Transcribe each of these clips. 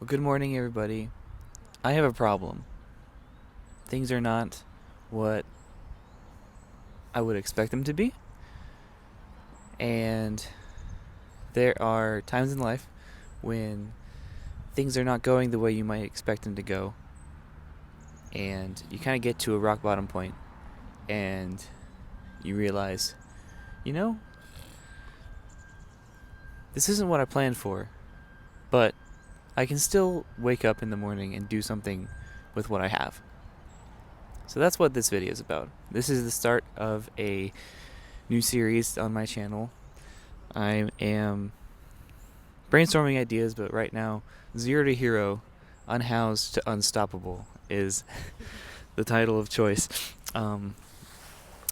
Well, good morning, everybody. I have a problem. Things are not what I would expect them to be, and there are times in life when things are not going the way you might expect them to go, and you kind of get to a rock bottom point, and you realize, you know, this isn't what I planned for, but I can still wake up in the morning and do something with what I have. So that's what this video is about. This is the start of a new series on my channel. I am brainstorming ideas, but right now, Zero to Hero, Unhoused to Unstoppable is the title of choice.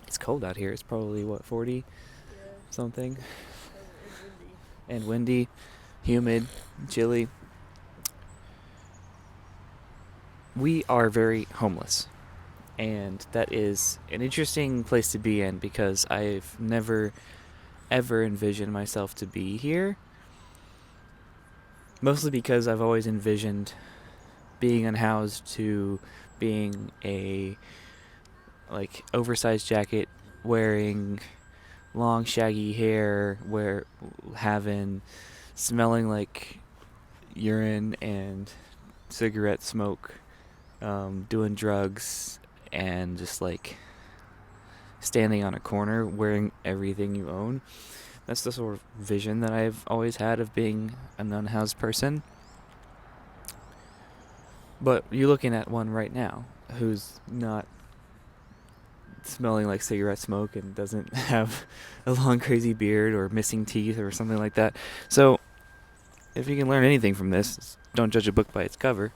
It's cold out here. It's probably, 40 Yeah, something? and windy. And windy, humid, chilly. We are very homeless. And that is an interesting place to be in because I've never ever envisioned myself to be here. Mostly because I've always envisioned being unhoused to being a oversized jacket, wearing long shaggy hair, smelling like urine and cigarette smoke, doing drugs, and just standing on a corner wearing everything you own. That's the sort of vision that I've always had of being an unhoused person. But you're looking at one right now who's not smelling like cigarette smoke and doesn't have a long crazy beard or missing teeth or something like that. So if you can learn anything from this, don't judge a book by its cover.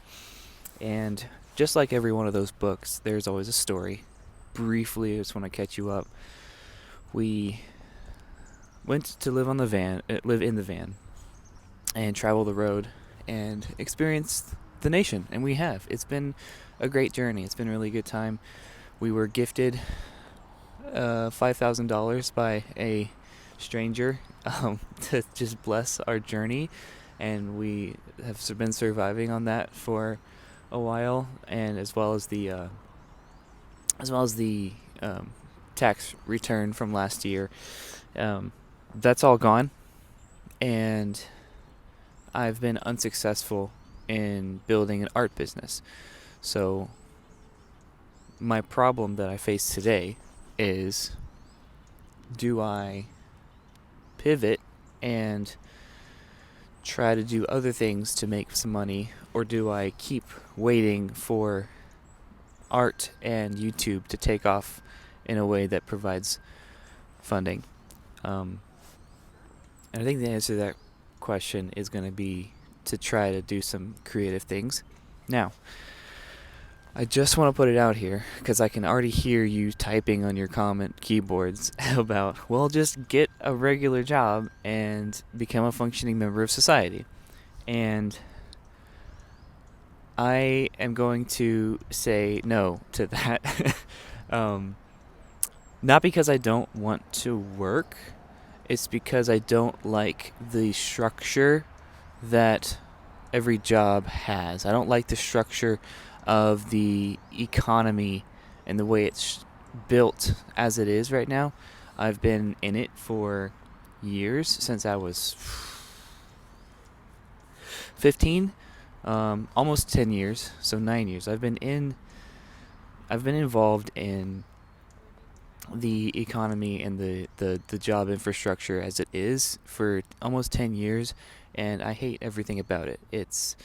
And just like every one of those books, there's always a story. Briefly, I just want to catch you up. We went to live in the van and travel the road and experience the nation, and we have. It's been a great journey. It's been a really good time. We were gifted $5,000 by a stranger to just bless our journey, and we have been surviving on that for a while, and as well as the tax return from last year. That's all gone, and I've been unsuccessful in building an art business. So my problem that I face today is, do I pivot and try to do other things to make some money, or do I keep waiting for art and YouTube to take off in a way that provides funding? And I think the answer to that question is going to be to try to do some creative things. Now, I just want to put it out here because I can already hear you typing on your comment keyboards about, well, just get a regular job and become a functioning member of society. And I am going to say no to that. Not because I don't want to work, it's because I don't like the structure that every job has. I don't like the structure of the economy and the way it's built as it is right now. I've been in it for years, since I was 15, almost 10 years, so 9 years. I've been involved in the economy and the job infrastructure as it is for almost 10 years, and I hate everything about it. It's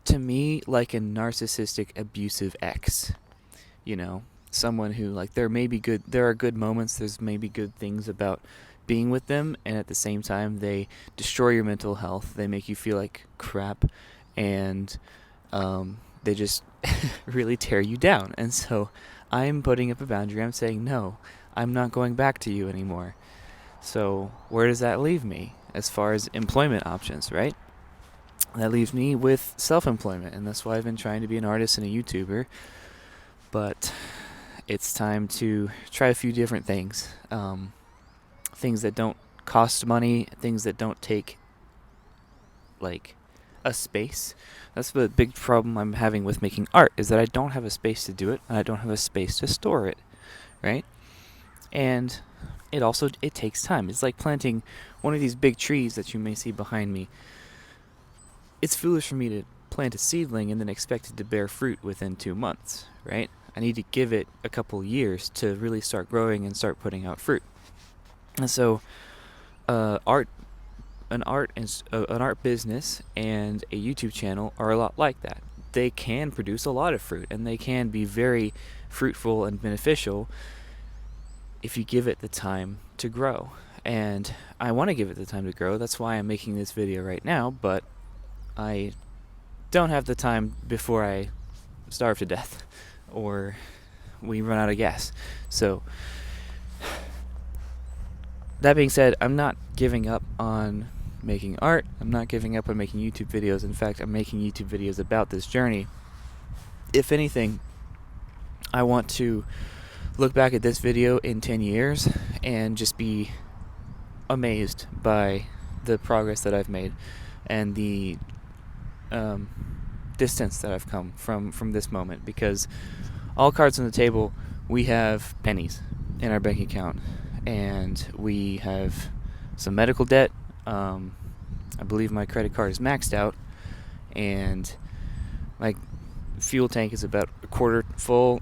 to me like a narcissistic abusive ex, you know, someone who, there are good moments, there's maybe good things about being with them, and at the same time they destroy your mental health, they make you feel like crap, and they just really tear you down. And so I'm putting up a boundary. I'm saying, no, I'm not going back to you anymore. So where does that leave me as far as employment options, right? That leaves me with self-employment, and that's why I've been trying to be an artist and a YouTuber. But it's time to try a few different things. Things that don't cost money, things that don't take a space. That's the big problem I'm having with making art, is that I don't have a space to do it, and I don't have a space to store it, right? And it takes time. It's like planting one of these big trees that you may see behind me. It's foolish for me to plant a seedling and then expect it to bear fruit within 2 months, right? I need to give it a couple years to really start growing and start putting out fruit. And so, art, an art business, and a YouTube channel are a lot like that. They can produce a lot of fruit, and they can be very fruitful and beneficial if you give it the time to grow. And I want to give it the time to grow. That's why I'm making this video right now, but I don't have the time before I starve to death or we run out of gas. So, that being said, I'm not giving up on making art. I'm not giving up on making YouTube videos. In fact, I'm making YouTube videos about this journey. If anything, I want to look back at this video in 10 years and just be amazed by the progress that I've made and the distance that I've come from this moment, because all cards on the table, we have pennies in our bank account, and we have some medical debt. I believe my credit card is maxed out, and my fuel tank is about a quarter full.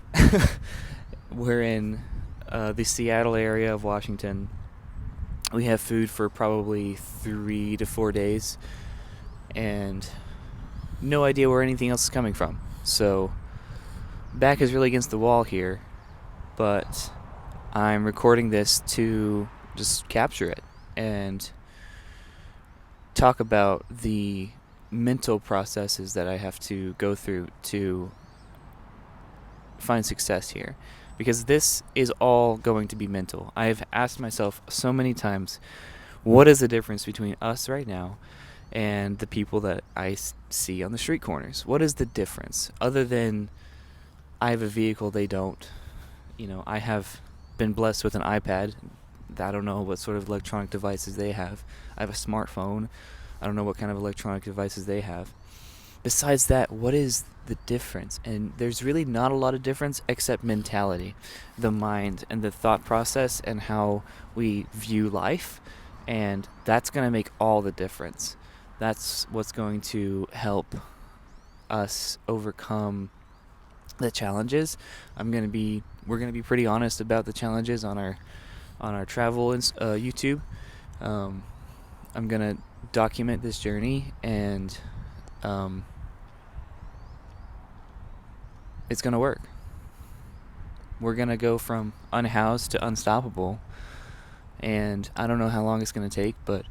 We're in the Seattle area of Washington. We have food for probably 3 to 4 days, and no idea where anything else is coming from. So, back is really against the wall here, but I'm recording this to just capture it and talk about the mental processes that I have to go through to find success here, because this is all going to be mental. I've asked myself so many times, what is the difference between us right now and the people that I see on the street corners? What is the difference other than I have a vehicle, they don't? I have been blessed with an iPad. I don't know what sort of electronic devices they have. I have a smartphone. I don't know what kind of electronic devices they have. Besides that, what is the difference? And there's really not a lot of difference except mentality, the mind and the thought process and how we view life. And that's going to make all the difference. That's what's going to help us overcome the challenges. We're going to be pretty honest about the challenges on our travel and YouTube. I'm going to document this journey, and it's going to work. We're going to go from unhoused to unstoppable, and I don't know how long it's going to take, but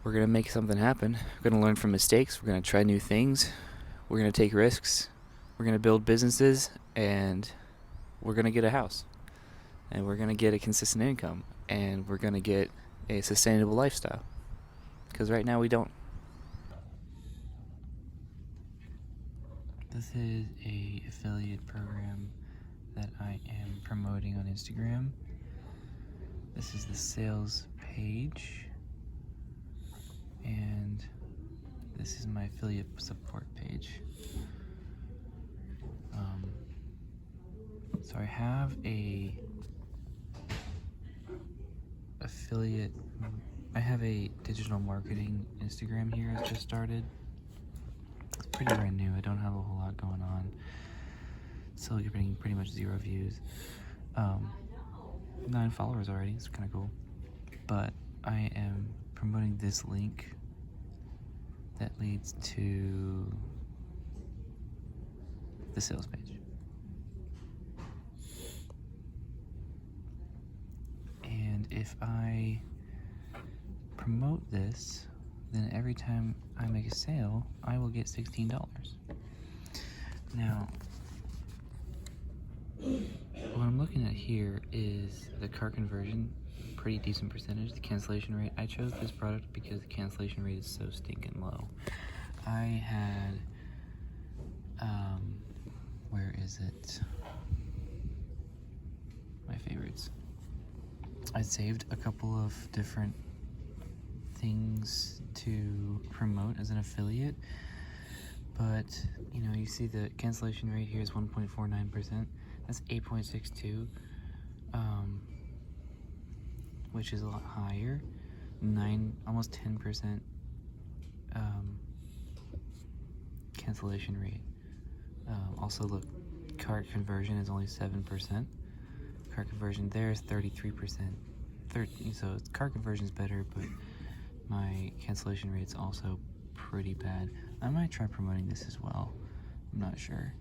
we're going to make something happen. We're going to learn from mistakes. We're going to try new things. We're going to take risks. We're going to build businesses, and we're going to get a house, and we're going to get a consistent income, and we're going to get a sustainable lifestyle, because right now we don't. This is a affiliate program that I am promoting on Instagram. This is the sales page, and this is my affiliate support page. So I have I have a digital marketing Instagram here I just started. It's pretty brand new. I don't have a whole lot going on. Still getting pretty much 0 views. 9 followers already. It's kind of cool. But I am promoting this link that leads to the sales page. And if I promote this, then every time I make a sale, I will get $16. Now, what I'm looking at here is the cart conversion, pretty decent percentage. The cancellation rate, I chose this product because the cancellation rate is so stinking low. I had, where is it? My favorites. I saved a couple of different things to promote as an affiliate, but you know, you see the cancellation rate here is 1.49%. That's 8.62, which is a lot higher. Almost 10% cancellation rate. Also, look, cart conversion is only 7%. Cart conversion there is 33%. So cart conversion is better, but my cancellation rate's also pretty bad. I might try promoting this as well. I'm not sure.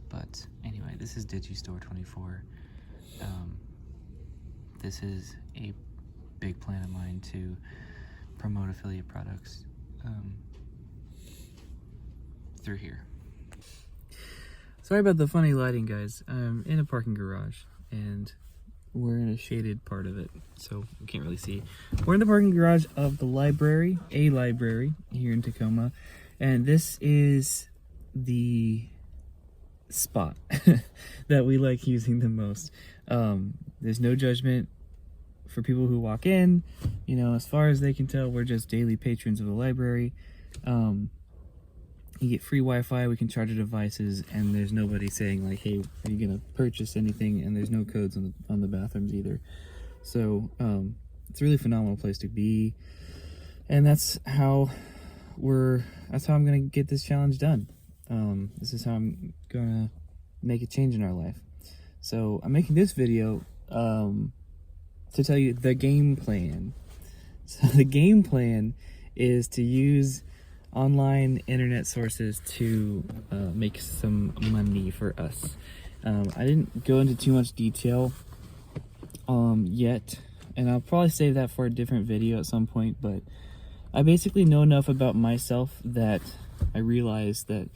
But anyway, this is Digistore24. This is a big plan of mine to promote affiliate products through here. Sorry about the funny lighting, guys. I'm in a parking garage, and we're in a shaded part of it, so we can't really see. We're in the parking garage of the library, a library here in Tacoma, and this is the spot that we like using the most. There's no judgment for people who walk in. You know, as far as they can tell, we're just daily patrons of the library. You get free Wi-Fi, we can charge our devices, and there's nobody saying like, hey, are you gonna purchase anything? And there's no codes on the bathrooms either. So it's a really phenomenal place to be, and that's how I'm gonna get this challenge done. This is how I'm gonna make a change in our life. So I'm making this video to tell you the game plan. So the game plan is to use online internet sources to make some money for us. I didn't go into too much detail yet, and I'll probably save that for a different video at some point, but I basically know enough about myself that I realized that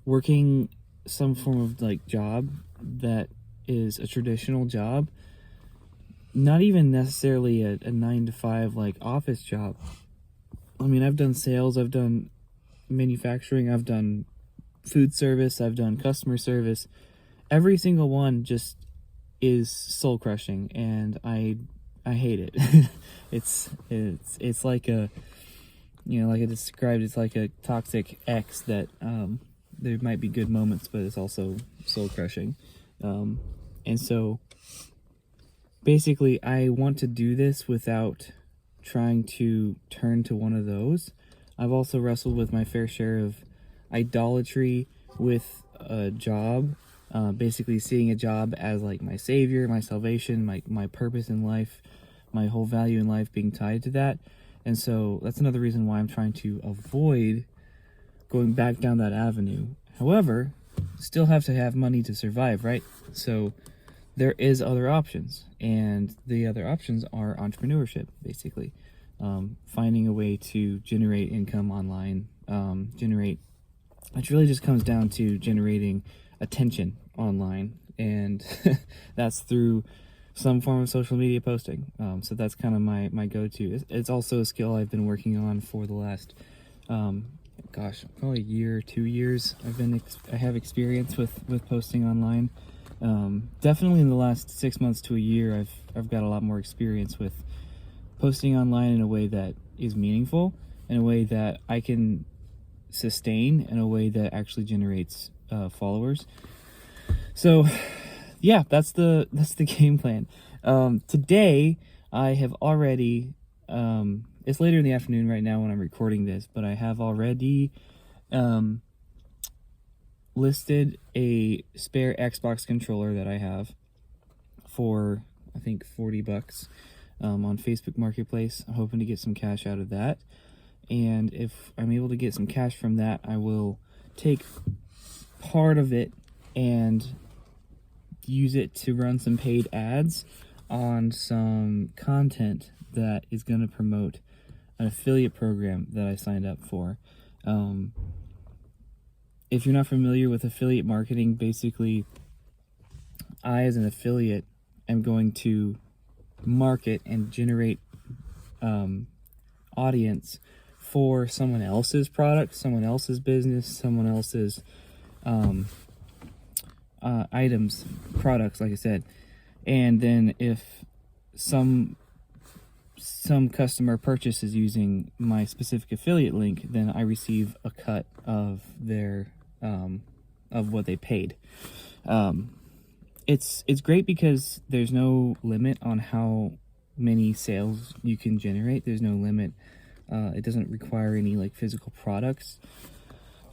working some form of like job that is a traditional job, not even necessarily a 9-to-5 like office job. I mean, I've done sales, I've done manufacturing, I've done food service, I've done customer service. Every single one just is soul crushing, and I hate it. it's like a, you know, like I described, it's like a toxic ex that there might be good moments, but it's also soul crushing. And so basically I want to do this without trying to turn to one of those. I've also wrestled with my fair share of idolatry with a job, basically seeing a job as like my savior, my salvation, my purpose in life, my whole value in life being tied to that. And so that's another reason why I'm trying to avoid going back down that avenue. However, still have to have money to survive, right? So there is other options, and the other options are entrepreneurship, basically. Finding a way to generate income online, which really just comes down to generating attention online, and that's through some form of social media posting. So that's kind of my go-to. It's also a skill I've been working on for the last, probably a year, 2 years. I have experience with posting online. Definitely in the last 6 months to a year, I've got a lot more experience with posting online in a way that is meaningful, in a way that I can sustain, in a way that actually generates followers. So yeah, that's the game plan. Today I have already, it's later in the afternoon right now when I'm recording this, but I have already listed a spare Xbox controller that I have for, I think, $40 on Facebook Marketplace. I'm hoping to get some cash out of that, and if I'm able to get some cash from that, I will take part of it and use it to run some paid ads on some content that is going to promote an affiliate program that I signed up for. If you're not familiar with affiliate marketing, basically I, as an affiliate, am going to market and generate audience for someone else's product, someone else's business, someone else's items, products, like I said. And then if some some customer purchases using my specific affiliate link, then I receive a cut of their of what they paid. It's great because there's no limit on how many sales you can generate. There's no limit. It doesn't require any like physical products,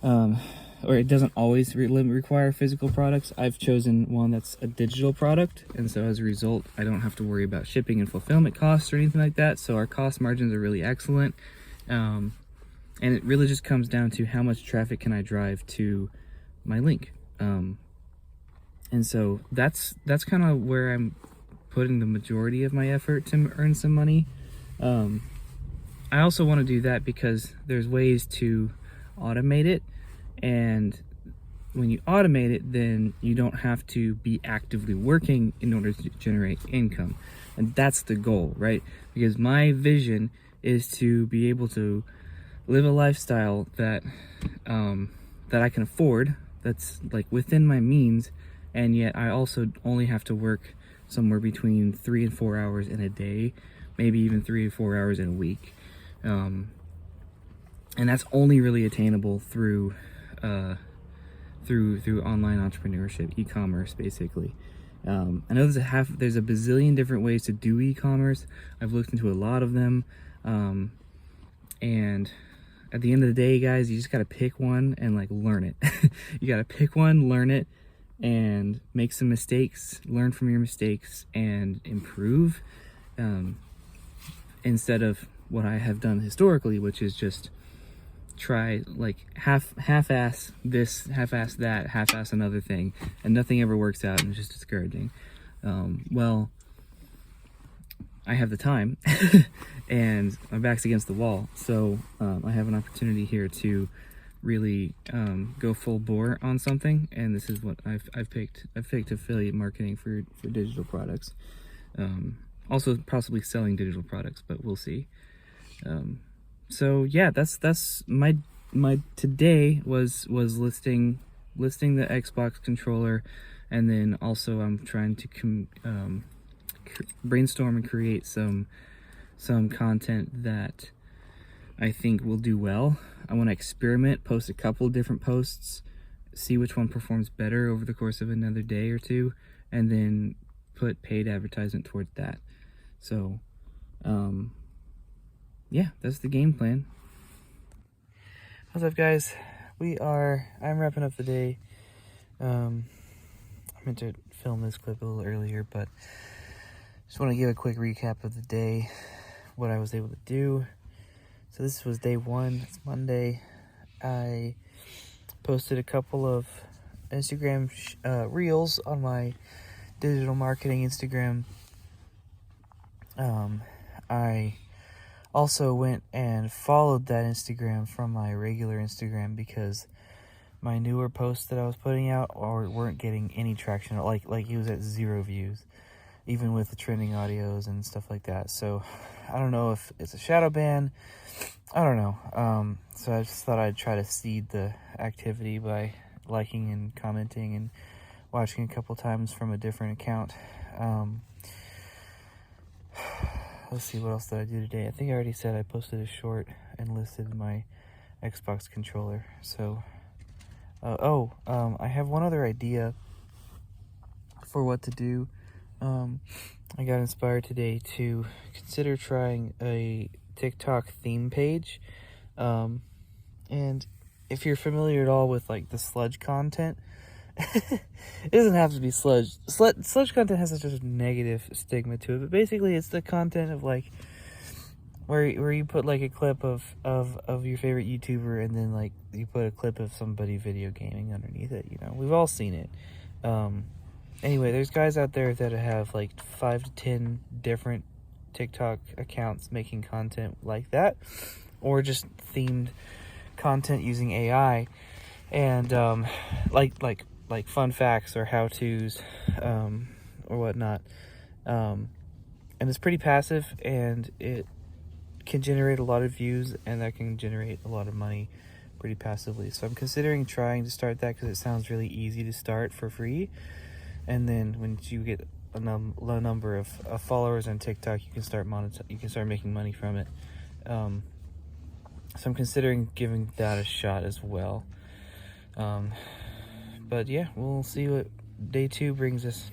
or it doesn't always require physical products. I've chosen one that's a digital product, and so as a result, I don't have to worry about shipping and fulfillment costs or anything like that. So our cost margins are really excellent, and it really just comes down to how much traffic can I drive to my link. And so that's kind of where I'm putting the majority of my effort to earn some money. I also want to do that because there's ways to automate it, and when you automate it, then you don't have to be actively working in order to generate income. And that's the goal, right? Because my vision is to be able to live a lifestyle that that I can afford, that's like within my means, and yet I also only have to work somewhere between 3 and 4 hours in a day, maybe even 3 to 4 hours in a week. And that's only really attainable through online entrepreneurship, e-commerce, basically. I know there's a bazillion different ways to do e-commerce. I've looked into a lot of them, and at the end of the day, guys, you just gotta pick one and like learn it. You gotta pick one, learn it, and make some mistakes, learn from your mistakes, and improve, instead of what I have done historically, which is just try like half-ass this, half-ass that, half-ass another thing, and nothing ever works out, and it's just discouraging. Well, I have the time and my back's against the wall, so I have an opportunity here to really go full bore on something, and this is what I've picked. I've picked affiliate marketing for digital products, also possibly selling digital products, but we'll see. So yeah, that's my today was listing the Xbox controller, and then also I'm trying to brainstorm and create some content that I think will do well. I want to experiment, post a couple of different posts, see which one performs better over the course of another day or two, and then put paid advertisement towards that. So yeah, that's the game plan. What's up, guys? I'm wrapping up the day. I meant to film this clip a little earlier, but just want to give a quick recap of the day, what I was able to do. So this was day one. It's Monday. I posted a couple of Instagram reels on my digital marketing Instagram. I also went and followed that Instagram from my regular Instagram because my newer posts that I was putting out weren't getting any traction. Like it was at 0 views, even with the trending audios and stuff like that. So I don't know if it's a shadow ban. I don't know. So I just thought I'd try to seed the activity by liking and commenting and watching a couple times from a different account. Let's see, what else did I do today? I think I already said I posted a short and listed my Xbox controller. So, I have one other idea for what to do. I got inspired today to consider trying a TikTok theme page. And if you're familiar at all with like the sludge content, it doesn't have to be sludge. Sludge content has such a negative stigma to it, but basically it's the content of like where you put like a clip of your favorite YouTuber, and then like you put a clip of somebody video gaming underneath it. You know, we've all seen it. Anyway, there's guys out there that have like 5 to 10 different TikTok accounts making content like that, or just themed content using AI, and like fun facts or how-tos, or whatnot. And it's pretty passive, and it can generate a lot of views, and that can generate a lot of money pretty passively. So I'm considering trying to start that because it sounds really easy to start for free. And then when you get low number of followers on TikTok, you can start making money from it. So I'm considering giving that a shot as well. But yeah, we'll see what day 2 brings us.